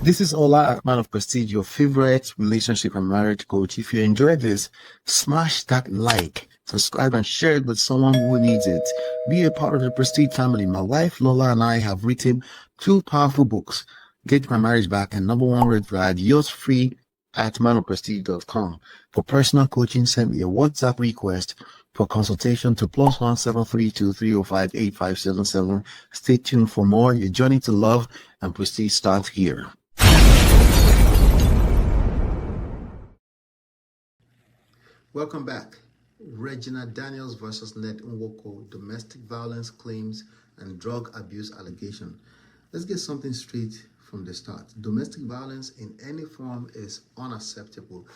This is Ola, man of prestige, your favorite relationship and marriage coach. If you enjoyed this, smash that like, subscribe, and share it with someone who needs it. Be a part of the Prestige family. My wife Lola and I have written two powerful books, Get My Marriage Back and Number One Red Flag, yours free at manofprestige.com. For personal coaching, send me a WhatsApp request for consultation to +17323058577. Stay tuned for more. Your journey to love and prestige starts here. Welcome back. Regina Daniels versus Ned Nwoko, domestic violence claims and drug abuse allegation. Let's get something straight from the start. Domestic violence in any form is unacceptable.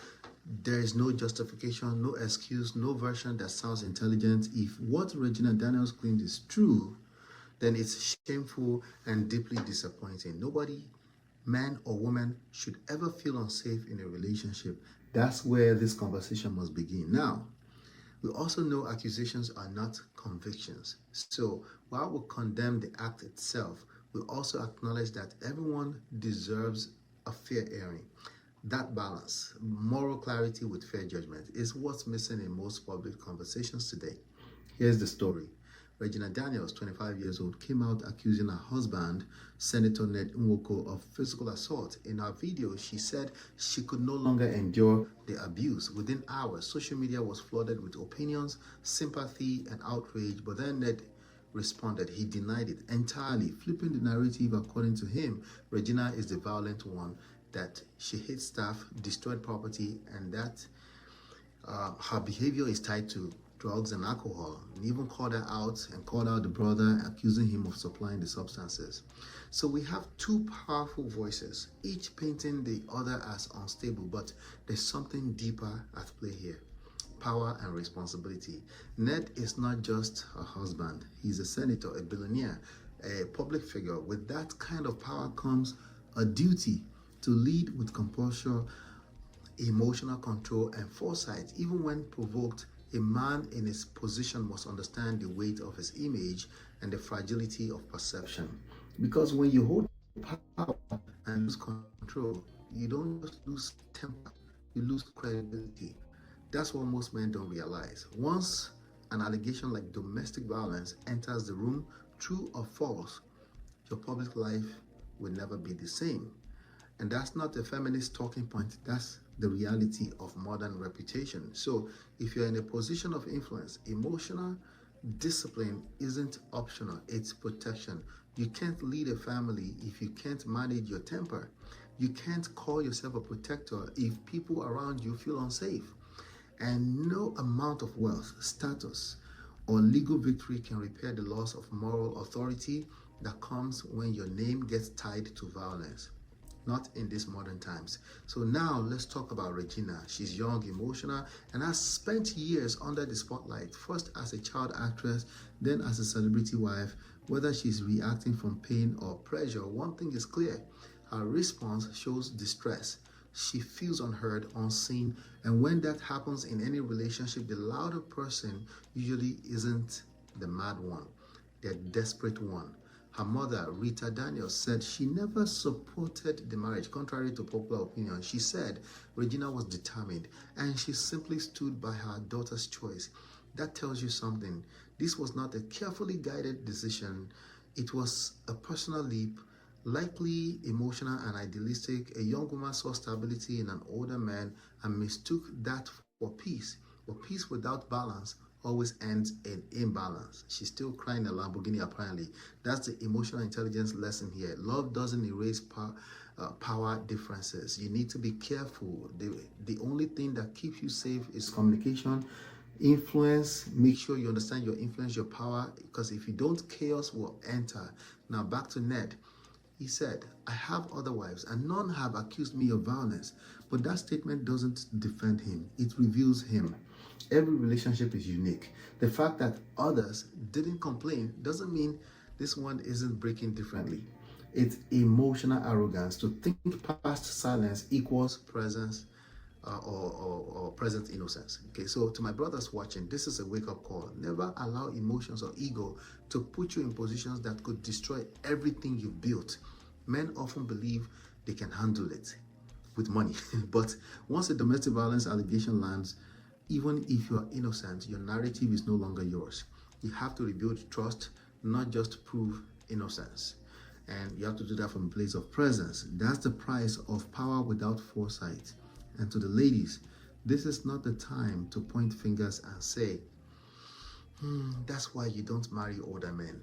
There is no justification, no excuse, no version that sounds intelligent. If what Regina Daniels claims is true, then it's shameful and deeply disappointing. Nobody, man or woman, should ever feel unsafe in a relationship. That's where this conversation must begin. Now, we also know accusations are not convictions. So while we condemn the act itself, we also acknowledge that everyone deserves a fair hearing. That balance, moral clarity with fair judgment, is what's missing in most public conversations today. Here's the story. Regina Daniels, 25 years old, came out accusing her husband, Senator Ned Nwoko, of physical assault. In her video, she said she could no longer endure the abuse. Within hours, social media was flooded with opinions, sympathy, and outrage, but then Ned responded. He denied it entirely, flipping the narrative. According to him, Regina is the violent one, that she hit staff, destroyed property, and that her behavior is tied to drugs and alcohol, and even called her out and called out the brother, accusing him of supplying the substances. So we have two powerful voices, each painting the other as unstable, but there's something deeper at play here. Power and responsibility. Ned is not just a husband, he's a senator, a billionaire, a public figure. With that kind of power comes a duty to lead with composure, emotional control, and foresight. Even when provoked, a man in his position must understand the weight of his image and the fragility of perception. Because when you hold power and lose control, you don't just lose temper, you lose credibility. That's what most men don't realize. Once an allegation like domestic violence enters the room, true or false, your public life will never be the same. And that's not a feminist talking point, that's the reality of modern reputation. So if you're in a position of influence, emotional discipline isn't optional, it's protection. You can't lead a family if you can't manage your temper. You can't call yourself a protector if people around you feel unsafe. And no amount of wealth, status, or legal victory can repair the loss of moral authority that comes when your name gets tied to violence. Not in these modern times. So now let's talk about Regina. She's young, emotional, and has spent years under the spotlight, first as a child actress, then as a celebrity wife. Whether she's reacting from pain or pressure, one thing is clear. Her response shows distress. She feels unheard, unseen, and when that happens in any relationship, the louder person usually isn't the mad one, the desperate one. Her mother, Rita Daniels, said she never supported the marriage, contrary to popular opinion. She said Regina was determined and she simply stood by her daughter's choice. That tells you something. This was not a carefully guided decision. It was a personal leap, likely emotional and idealistic. A young woman saw stability in an older man and mistook that for peace. But peace without balance always ends in imbalance. She's still crying a Lamborghini, apparently. That's the emotional intelligence lesson here. Love doesn't erase power differences. You need to be careful. The only thing that keeps you safe is communication, influence. Make sure you understand your influence, your power, because if you don't, chaos will enter. Now back to Ned. He said, I have other wives and none have accused me of violence. But that statement doesn't defend him, it reveals him. Every relationship is unique. The fact that others didn't complain doesn't mean this one isn't breaking differently. It's emotional arrogance to think past silence equals presence or present innocence. Okay, so to my brothers watching, this is a wake-up call. Never allow emotions or ego to put you in positions that could destroy everything you've built. Men often believe they can handle it with money. But once a domestic violence allegation lands, even if you are innocent, your narrative is no longer yours. You have to rebuild trust, not just prove innocence. And you have to do that from a place of presence. That's the price of power without foresight. And to the ladies, this is not the time to point fingers and say, that's why you don't marry older men.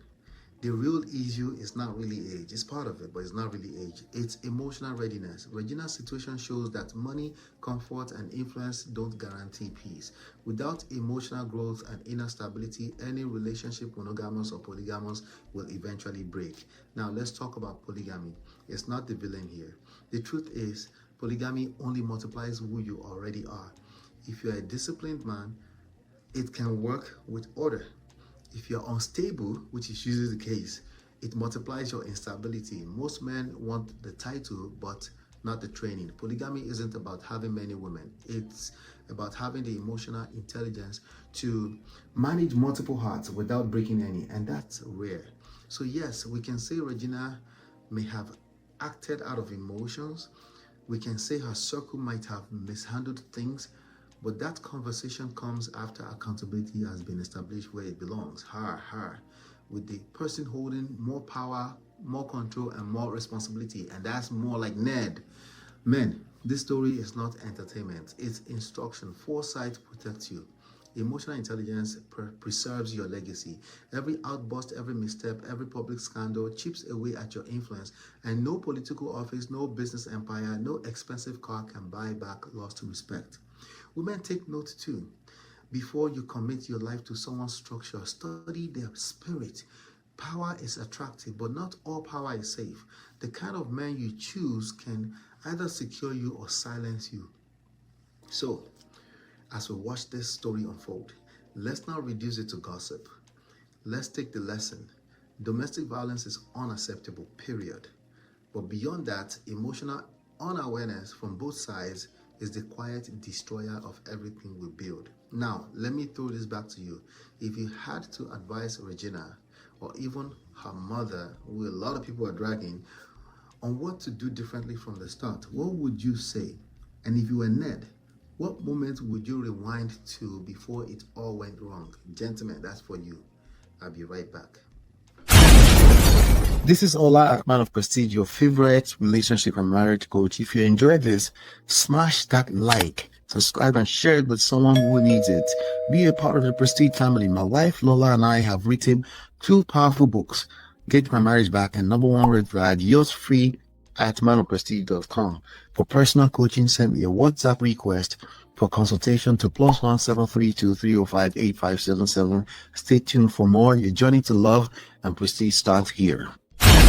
The real issue is not really age. It's part of it, but it's not really age. It's emotional readiness. Regina's situation shows that money, comfort, and influence don't guarantee peace. Without emotional growth and inner stability, any relationship, monogamous or polygamous, will eventually break. Now, let's talk about polygamy. It's not the villain here. The truth is, polygamy only multiplies who you already are. If you're a disciplined man, it can work with order. If you're unstable, which is usually the case, it multiplies your instability. Most men want the title, but not the training. Polygamy isn't about having many women. It's about having the emotional intelligence to manage multiple hearts without breaking any, and that's rare. So yes, we can say Regina may have acted out of emotions. We can say her circle might have mishandled things, but that conversation comes after accountability has been established where it belongs, her, with the person holding more power, more control, and more responsibility. And that's more like Ned. Men, this story is not entertainment. It's instruction. Foresight protects you. Emotional intelligence preserves your legacy. Every outburst, every misstep, every public scandal chips away at your influence. And no political office, no business empire, no expensive car can buy back lost respect. Women, take note too. Before you commit your life to someone's structure, study their spirit. Power is attractive, but not all power is safe. The kind of man you choose can either secure you or silence you. So, as we watch this story unfold, let's not reduce it to gossip. Let's take the lesson. Domestic violence is unacceptable, period. But beyond that, emotional unawareness from both sides is the quiet destroyer of everything we build. Now, let me throw this back to you. If you had to advise Regina, or even her mother, who a lot of people are dragging, on what to do differently from the start, what would you say? And if you were Ned, what moment would you rewind to before it all went wrong? Gentlemen, that's for you. I'll be right back. This is Ola, man of prestige, your favorite relationship and marriage coach. If you enjoyed this, smash that like, subscribe, and share it with someone who needs it. Be a part of the Prestige family. My wife Lola and I have written 2 powerful books, Get My Marriage Back and Number One Red Flag, yours free at manofprestige.com. For personal coaching, send me a WhatsApp request for consultation to +1 732 305 8577. Stay tuned for more. Your journey to love and prestige starts here.